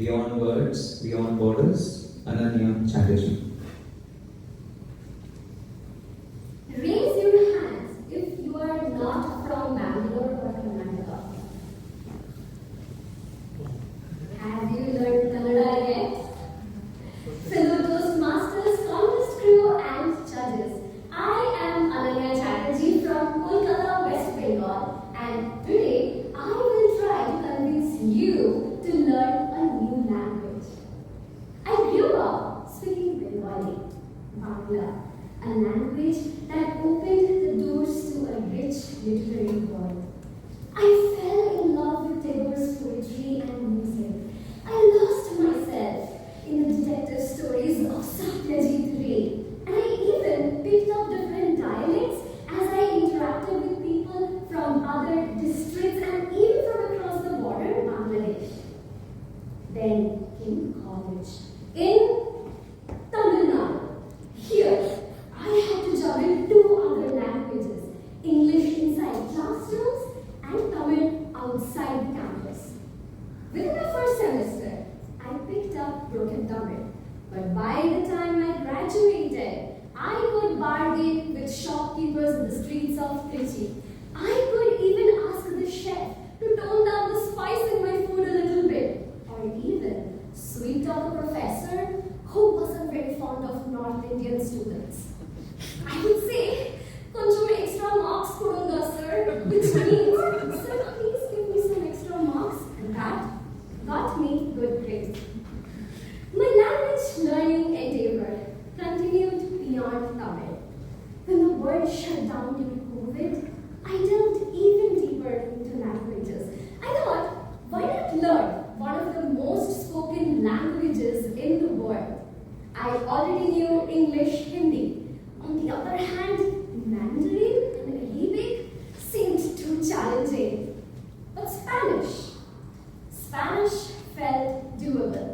Beyond words, beyond borders, Ananya Chatterjee. Raise your hands if you are not from Bangalore or Karnataka. Have you learned Kannada yet? Fellow Toastmasters, contest crew and judges, I am Ananya Chatterjee from Kolkata, West Bengal, and today I will try to convince you to learn a new language. I grew up speaking Bengali, Bangla, a language that opened the doors to a rich literary world. I fell in love with Tagore's poetry and music. I lost myself in the detective stories of Satyajit Ray, and I even picked up different dialects as I interacted with people from other districts and even from across the border, Bangladesh. Then came college in Tamil Nadu. Here, I had to juggle two other languages, English inside classrooms and Tamil outside the campus. Within the first semester, I picked up broken Tamil, but by the time I graduated, I could bargain with shopkeepers in the streets of Trichy. I could even ask the chef to tone down the spice in my food a little bit, or even sweet talk a professor who wasn't very fond of North Indian students. I would say, "Koncham extra marks kodunga, sir," which means, "Sir, please give me some extra marks," and that got me good grades. My language learning endeavor continued beyond Tamil. When the world shut down due to COVID, I delved even deeper into languages. I thought, why not learn one of the most spoken languages in the world? I already knew English, Hindi. On the other hand, Mandarin and Arabic seemed too challenging. But Spanish felt doable.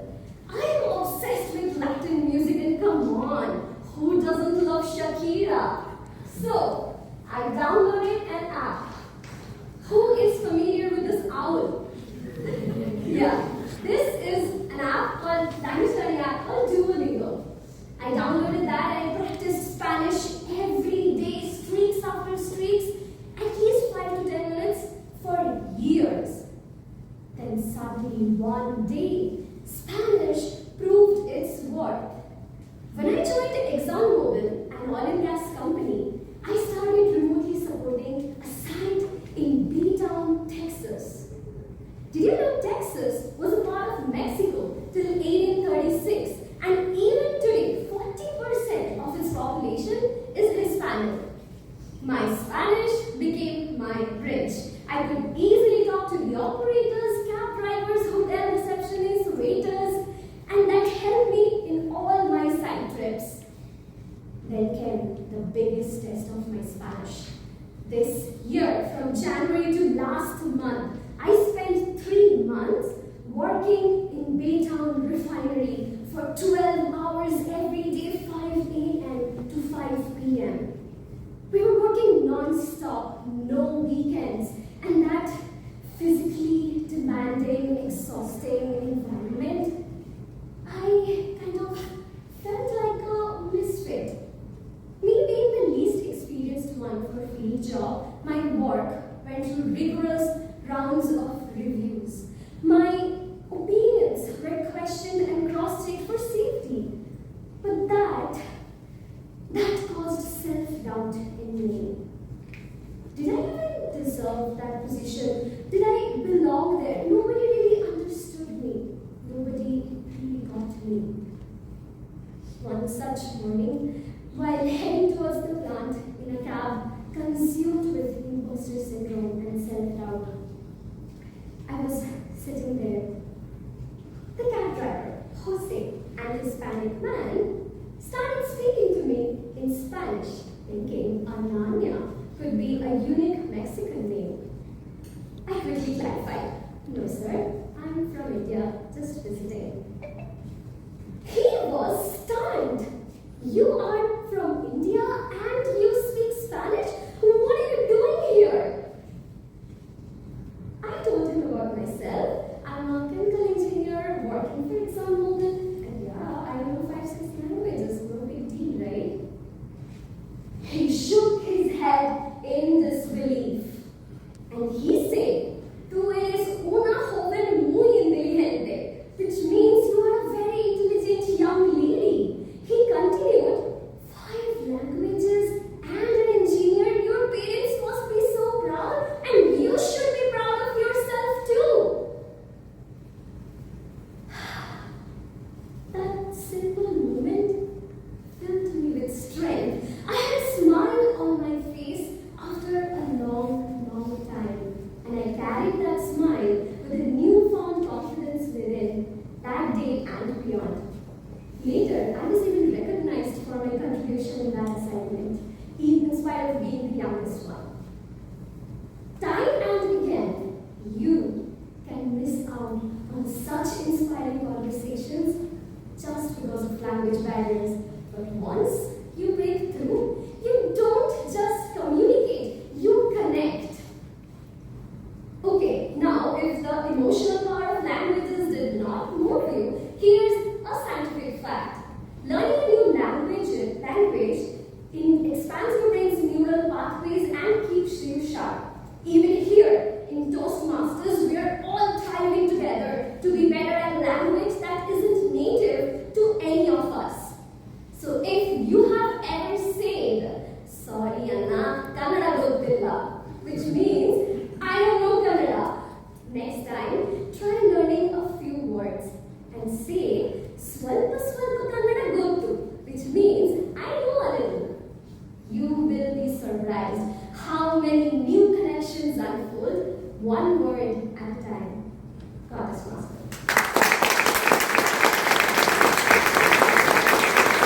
I am obsessed with Latin music, and come on, who doesn't love Shakira? So, I downloaded an app. Who is familiar with this owl? Yeah, this is an app called language learning app called Duolingo. I downloaded that and practiced Spanish every day, streaks after streaks, at least 5 to 10 minutes for years. Then suddenly one day, Spanish proved its worth. When I joined ExxonMobil, an oil and gas company, I started remotely supporting a site in B-Town, Texas. Did you know Texas was a part of Mexico till 1836, and even today, 40% of its population is Hispanic? My Spanish became my bridge. I could easily talk to the operators, cab drivers, hotel receptionists, waiters, and that helped me in all my side trips. Then came the biggest test of my Spanish. This year, from January to last month, I spent 3 months working in Baytown Refinery for 12 hours every day, 5 a.m. to 5 p.m. We were working non-stop, no weekends, and that physically demanding, exhausting environment, I kind of felt like a misfit. Me being the least experienced one for a field job, my work went through rigorous rounds of reviews. My opinions were questioned and cross-checked for safety. But that caused self-doubt in me. Did I even deserve that position? Did I belong there? Nobody really understood me. Nobody really got me. One such morning, while heading towards the plant in a cab consumed with imposter syndrome and self-doubt, I was sitting there. The cab driver, Jose, an Hispanic man, started speaking to me in Spanish, thinking Ananya could be a unique Mexican name. I quickly clarified, "No, sir, I'm from India, just visiting." He was stunned. "You are from India and you speak Spanish? What are you doing here?" I told him about myself. I'm a chemical engineer working beyond. Later, I was even recognized for my contribution in that assignment, even in spite of being the youngest one. Time and again, you can miss out on such inspiring conversations just because of language barriers. But once you break through, you don't just communicate, you connect. Okay, now if the emotional part of languages did not move you, here's a scientific fact. Learning a new language expands your brain's neural pathways and keeps you sharp. Even here in Toastmasters, we are all thriving together to be better at a language that isn't native to any of us. So if you have ever said, "Sorry Anna, Kannada gottilla," which means, "I don't know Kannada," next time, try learning a few words and say, "Swalpa swalpa Kannada gottu," which means, "I know a little." You will be surprised how many new connections unfold one word